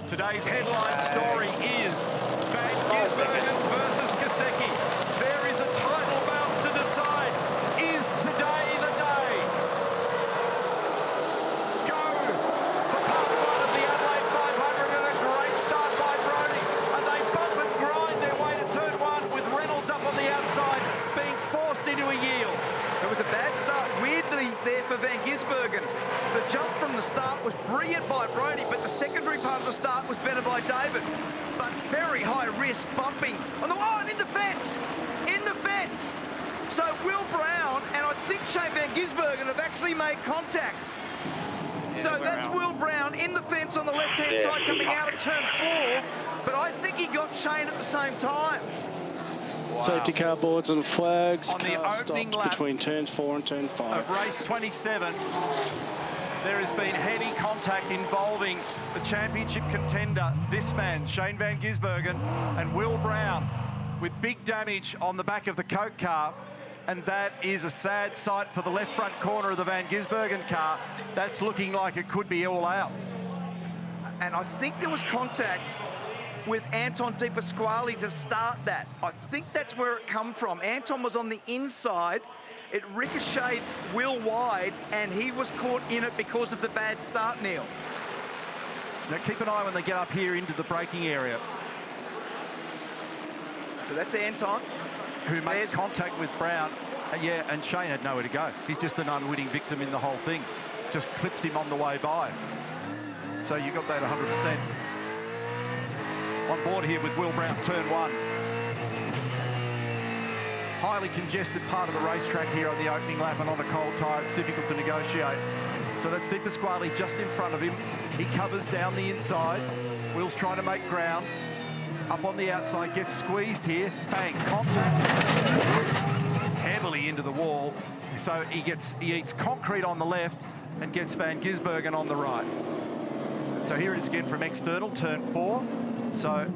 Today's headline story is Van Gisbergen versus Kostecki. There is a title bout to decide. Is today the day? Go for part one of the Adelaide 500 and a great start by Brody. And they bump and grind their way to turn one with Reynolds up on the outside being forced into a yield. It was a bad start, weirdly, there for Van Gisbergen. The jump from the start was brilliant by Brody, but the secondary part of the start was better by David. But very high risk bumping. Oh, and in the fence! In the fence! So Will Brown and I think Shane Van Gisbergen have actually made contact. Yeah, so that's Will Brown in the fence on the left-hand side coming out of turn 4. But I think he got Shane at the same time. Wow. Safety car boards and flags. On the opening lap between turns 4 and turn 5. Of race 27, there has been heady contact involving the championship contender, this man, Shane Van Gisbergen, and Will Brown, with big damage on the back of the Coke car. And that is a sad sight for the left front corner of the Van Gisbergen car. That's looking like it could be all out. And I think there was contact with Anton De Pasquale to start that. I think that's where it come from. Anton was on the inside. It ricocheted Will wide, and he was caught in it because of the bad start, Neil. Now keep an eye when they get up here into the braking area. So that's Anton. Who makes contact with Brown. And Shane had nowhere to go. He's just an unwitting victim in the whole thing. Just clips him on the way by. So you got that 100%. On board here with Will Brown, turn 1. Highly congested part of the racetrack here on the opening lap, and on a cold tyre, it's difficult to negotiate. So that's De Pasquale just in front of him. He covers down the inside. Will's trying to make ground. Up on the outside, gets squeezed here. Bang, contact. Heavily into the wall. So he eats concrete on the left and gets Van Gisbergen on the right. So here it is again from external, turn 4. So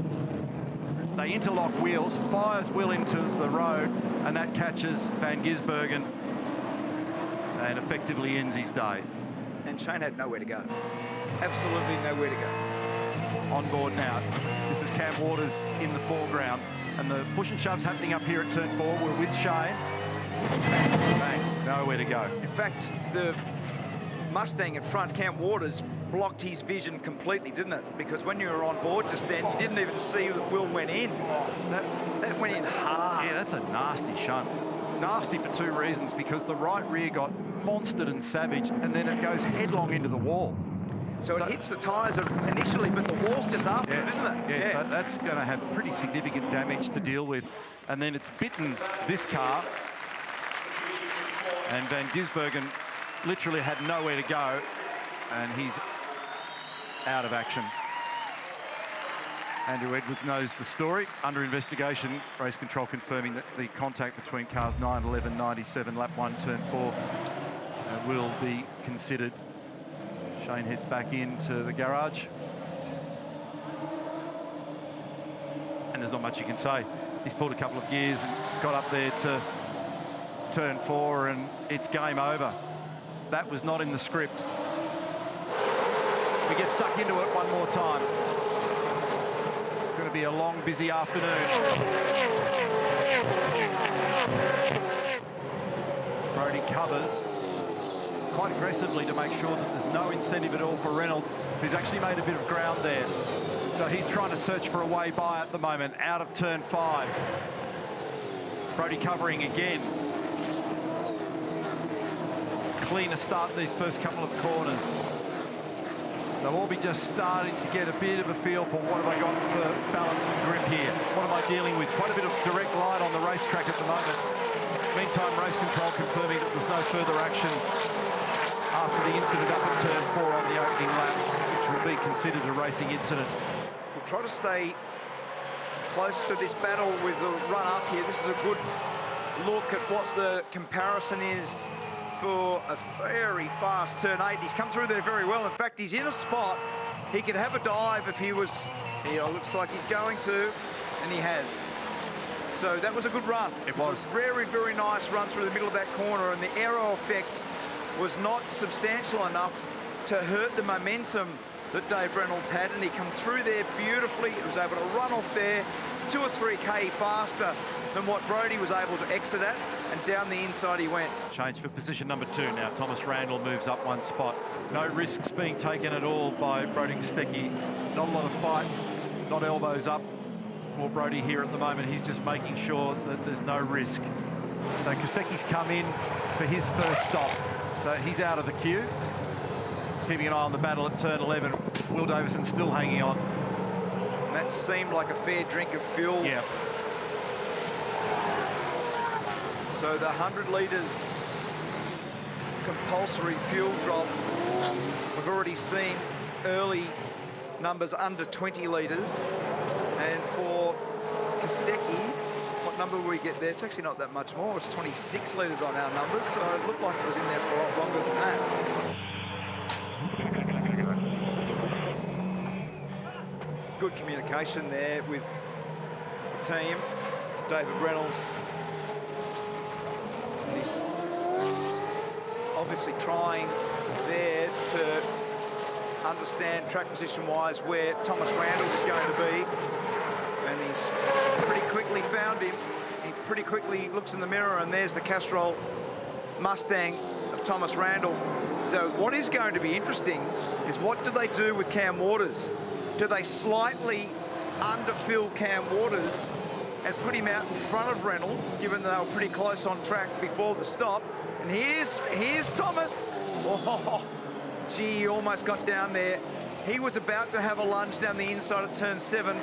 they interlock wheels, fires Will into the road, and that catches Van Gisbergen and effectively ends his day. And Shane had nowhere to go. Absolutely nowhere to go. On board now. This is Cam Waters in the foreground, and the push and shove's happening up here at turn 4. We're with Shane. Bang, bang, nowhere to go. In fact, the Mustang in front, Cam Waters, blocked his vision completely, didn't it? Because when you were on board just then, you didn't even see that Will went in. Oh, that went in hard. Yeah, that's a nasty shunt. Nasty for 2 reasons, because the right rear got monstered and savaged, and then it goes headlong into the wall. So it hits the tyres initially, but the wall's just after it, isn't it? Yeah, so that's going to have pretty significant damage to deal with. And then it's bitten this car. And Van Gisbergen literally had nowhere to go, and he's out of action. Andrew Edwards knows the story. Under investigation, race control confirming that the contact between cars 9, 11, 97, lap 1, turn 4 will be considered. Shane heads back into the garage. And there's not much you can say. He's pulled a couple of gears and got up there to turn 4, and it's game over. That was not in the script. We get stuck into it one more time. It's going to be a long, busy afternoon. Brody covers quite aggressively to make sure that there's no incentive at all for Reynolds, who's actually made a bit of ground there. So he's trying to search for a way by at the moment, out of turn 5. Brody covering again. Cleaner start in these first couple of corners. They'll all be just starting to get a bit of a feel for what have I got for balance and grip here. What am I dealing with? Quite a bit of direct light on the racetrack at the moment. Meantime, race control confirming that there's no further action after the incident up at turn 4 on the opening lap, which will be considered a racing incident. We'll try to stay close to this battle with the run up here. This is a good look at what the comparison is for a very fast turn 8. He's come through there very well. In fact, he's in a spot. He could have a dive if he was, looks like he's going to, and he has. So that was a good run. It was. A very, very nice run through the middle of that corner, and the aero effect was not substantial enough to hurt the momentum that Dave Reynolds had, and he come through there beautifully. He was able to run off there 2 or 3K faster than what Brodie was able to exit at, and down the inside he went. Change for position number 2 now. Thomas Randall moves up 1 spot. No risks being taken at all by Brodie Kostecki. Not a lot of fight, not elbows up for Brodie here at the moment. He's just making sure that there's no risk. So Kostecki's come in for his first stop. So he's out of the queue. Keeping an eye on the battle at turn 11. Will Davison still hanging on. And that seemed like a fair drink of fuel. Yeah. So the 100 litres compulsory fuel drop, we've already seen early numbers under 20 litres. And for Kostecki, what number will we get there? It's actually not that much more. It's 26 litres on our numbers, so it looked like it was in there for a lot longer than that. Good communication there with the team. David Reynolds. And he's obviously trying there to understand track position-wise where Thomas Randall was going to be. And he's pretty quickly found him. He pretty quickly looks in the mirror, and there's the Castrol Mustang of Thomas Randall. So what is going to be interesting is what do they do with Cam Waters? Do they slightly underfill Cam Waters and put him out in front of Reynolds, given they were pretty close on track before the stop? And here's Thomas. Oh, gee, he almost got down there. He was about to have a lunge down the inside of turn 7.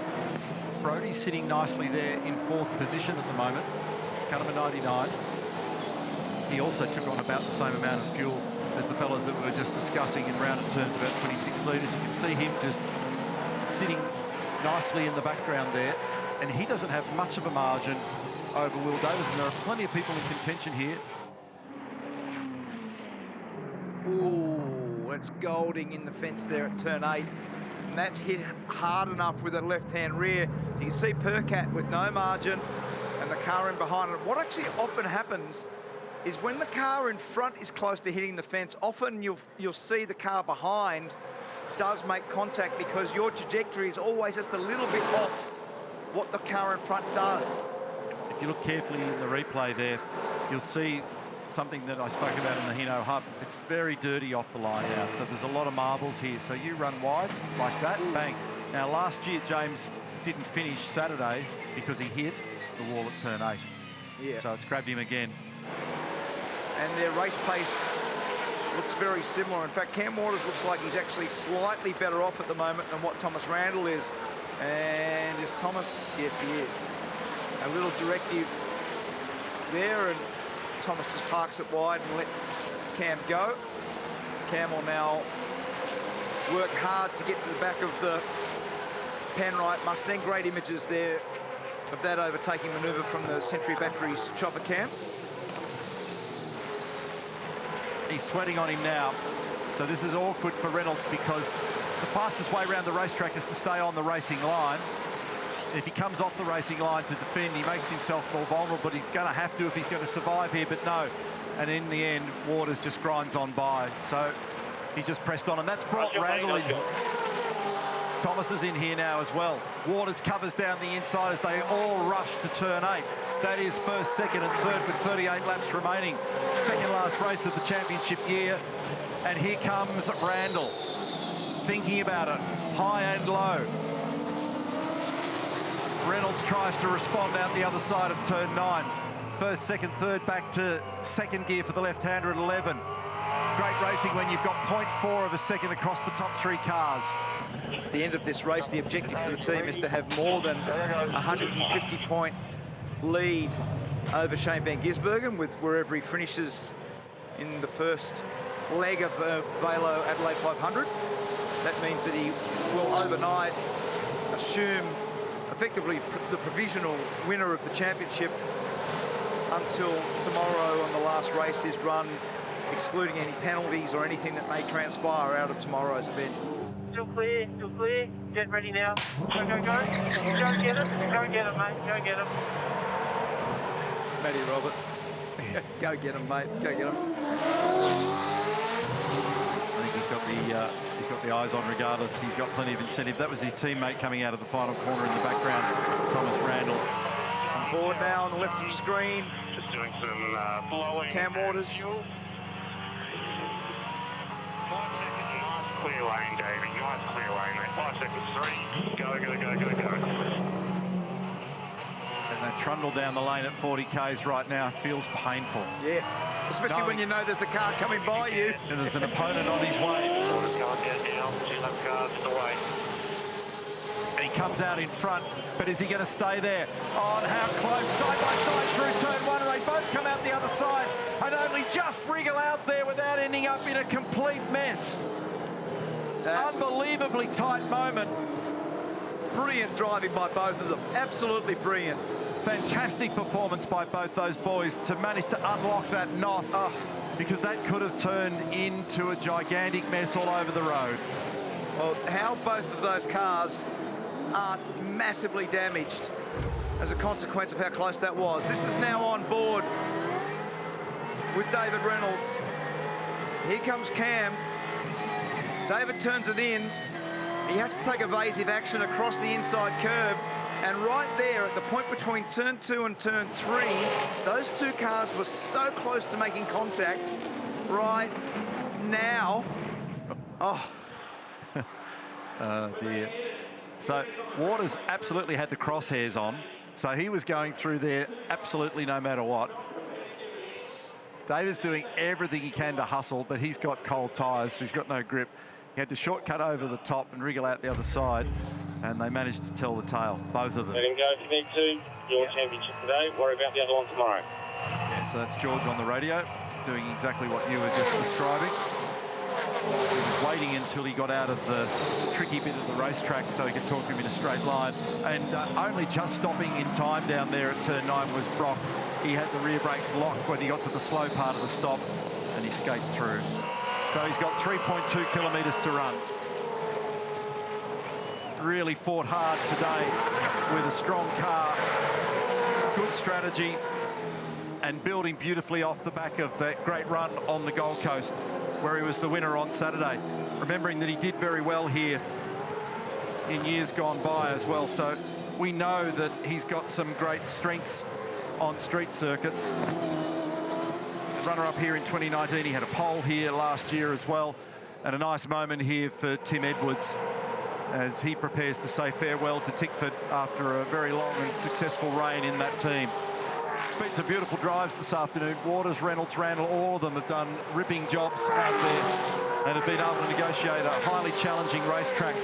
Brodie's sitting nicely there in 4th position at the moment. Cut him a 99. He also took on about the same amount of fuel as the fellas that we were just discussing in rounded terms, about 26 litres. You can see him just sitting nicely in the background there, and he doesn't have much of a margin over Will Davison. There are plenty of people in contention here. Ooh, it's Golding in the fence there at turn 8. And that's hit hard enough with a left-hand rear. So you see Percat with no margin and the car in behind it. What actually often happens is when the car in front is close to hitting the fence, often you'll see the car behind does make contact, because your trajectory is always just a little bit off what the car in front does. If you look carefully in the replay there, you'll see something that I spoke about in the Hino Hub. It's very dirty off the line out, so there's a lot of marbles here. So you run wide like that, bang. Now last year James didn't finish Saturday because he hit the wall at turn 8. Yeah. So it's grabbed him again. And their race pace looks very similar. In fact, Cam Waters looks like he's actually slightly better off at the moment than what Thomas Randall is. And is Thomas? Yes, he is. A little directive there, and Thomas just parks it wide and lets Cam go. Cam will now work hard to get to the back of the Penrite Mustang. Great images there of that overtaking manoeuvre from the Century Batteries chopper cam. He's sweating on him now. So this is awkward for Reynolds, because the fastest way around the racetrack is to stay on the racing line. If he comes off the racing line to defend, he makes himself more vulnerable, but he's going to have to if he's going to survive here, but no. And in the end, Waters just grinds on by. So he's just pressed on, and that's brought Randall in. Thomas is in here now as well. Waters covers down the inside as they all rush to turn 8. That is first, second and third with 38 laps remaining. Second last race of the championship year. And here comes Randall, thinking about it, high and low. Reynolds tries to respond out the other side of turn 9. First, second, third, back to second gear for the left-hander at 11. Great racing when you've got 0.4 of a second across the top 3 cars. At the end of this race, the objective for the team is to have more than 150-point lead over Shane Van Gisbergen, with wherever he finishes in the first leg of VAILO Adelaide 500. That means that he will overnight assume effectively the provisional winner of the championship until tomorrow on the last race is run, excluding any penalties or anything that may transpire out of tomorrow's event. Still clear, get ready now. Go, go, go. Go get it, mate, go get him. Matty Roberts. Go get him, mate, go get him. I think he's got the eyes on regardless. He's got plenty of incentive. That was his teammate coming out of the final corner in the background, Thomas Randall. On board now on the left of screen. Just doing some blowing. Cam Waters. Fuel. 5 seconds, nice clear lane, Davey. Nice clear lane, mate. 5 seconds, 3. Go, go, go, go, go. And that trundle down the lane at 40 k's right now feels painful. Yeah, especially when you know there's a car coming by you. And there's an opponent on his way. Water's going down, 2 lap cars away. And he comes out in front, but is he going to stay there? Oh, and how close, side by side through turn 1, and they both come out the other side and only just wriggle out there without ending up in a complete mess. Unbelievably tight moment. Brilliant driving by both of them, absolutely brilliant. Fantastic performance by both those boys to manage to unlock that knot, because that could have turned into a gigantic mess all over the road. Well, how both of those cars aren't massively damaged as a consequence of how close that was. This is now on board with David Reynolds. Here comes Cam. David turns it in. He has to take evasive action across the inside curb. And right there at the point between turn 2 and turn 3, those two cars were so close to making contact right now. Oh. Oh dear. So Waters absolutely had the crosshairs on. So he was going through there absolutely no matter what. David's doing everything he can to hustle, but he's got cold tyres, so he's got no grip. He had to shortcut over the top and wriggle out the other side, and they managed to tell the tale, both of them. Let him go if you need to. Your championship today. Worry about the other one tomorrow. Yeah, so that's George on the radio, doing exactly what you were just describing. He was waiting until he got out of the tricky bit of the racetrack so he could talk to him in a straight line. And only just stopping in time down there at turn 9 was Brock. He had the rear brakes locked when he got to the slow part of the stop, and he skates through. So he's got 3.2 kilometres to run. Really fought hard today with a strong car, good strategy, and building beautifully off the back of that great run on the Gold Coast, where he was the winner on Saturday. Remembering that he did very well here in years gone by as well. So we know that he's got some great strengths on street circuits. Runner-up here in 2019, he had a pole here last year as well, and a nice moment here for Tim Edwards as he prepares to say farewell to Tickford after a very long and successful reign in that team. Been some beautiful drives this afternoon. Waters, Reynolds, Randall, all of them have done ripping jobs out there and have been able to negotiate a highly challenging racetrack.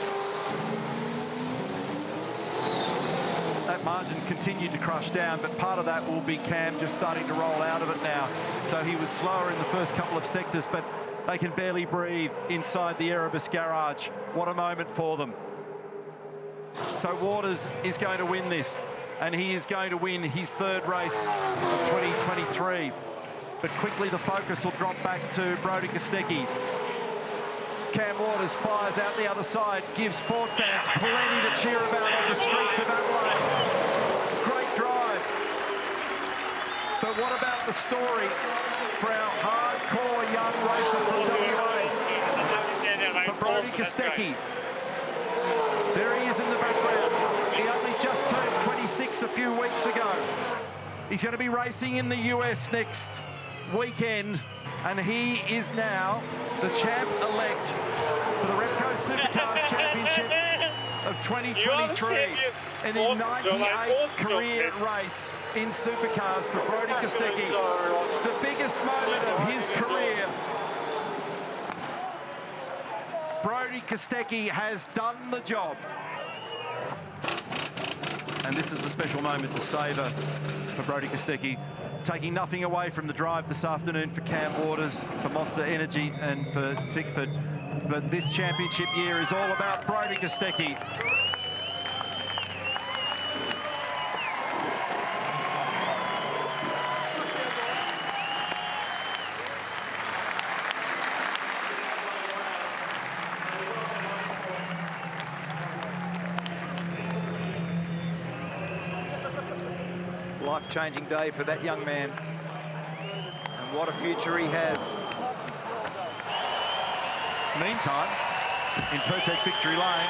That margin continued to crush down, but part of that will be Cam just starting to roll out of it now. So he was slower in the first couple of sectors, but they can barely breathe inside the Erebus garage. What a moment for them. So Waters is going to win this, and he is going to win his third race of 2023. But quickly the focus will drop back to Brodie Kostecki. Cam Waters fires out the other side, gives Ford fans plenty to cheer about on the streets of Adelaide. Great drive. But what about the story for our hardcore young racer from WA? For Brodie Kostecki. There he is in the background. He only just turned 26 a few weeks ago. He's going to be racing in the US next weekend, and he is now the champ-elect for the Repco Supercars Championship of 2023 in the 98th career race in Supercars for Brodie Kostecki. The biggest moment of his career. Brodie Kostecki has done the job. And this is a special moment to savour for Brodie Kostecki, taking nothing away from the drive this afternoon for Cam Waters, for Monster Energy and for Tickford. But this championship year is all about Brodie Kostecki. Life-changing day for that young man. And what a future he has. Meantime, in Pertec Victory Lane.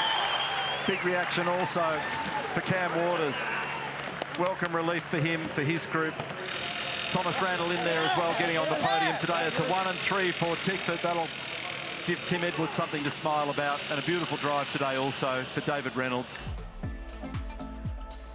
Big reaction also for Cam Waters. Welcome relief for him, for his group. Thomas Randall in there as well, getting on the podium today. It's a 1 and 3 for Tickford. That'll give Tim Edwards something to smile about, and a beautiful drive today also for David Reynolds.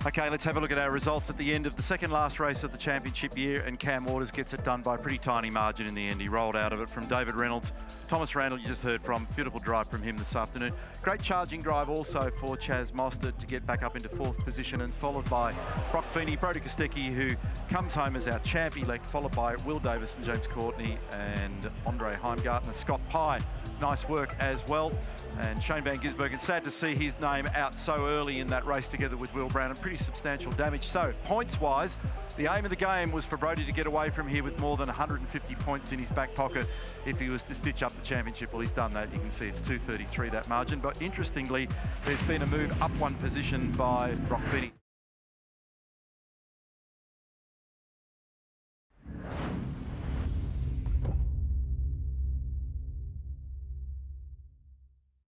Okay, let's have a look at our results at the end of the second last race of the championship year, and Cam Waters gets it done by a pretty tiny margin in the end. He rolled out of it from David Reynolds. Thomas Randall, you just heard from. Beautiful drive from him this afternoon. Great charging drive also for Chaz Mostert to get back up into 4th position, and followed by Brock Feeney, Brodie Kostecki, who comes home as our champ-elect, followed by Will Davis and James Courtney and Andre Heimgartner. Scott Pye, nice work as well. And Shane Van Gisbergen, sad to see his name out so early in that race together with Will Brown, and pretty substantial damage. So points-wise, the aim of the game was for Brodie to get away from here with more than 150 points in his back pocket if he was to stitch up the championship. Well, he's done that. You can see it's 233, that margin. But interestingly, there's been a move up 1 position by Brock Feeney.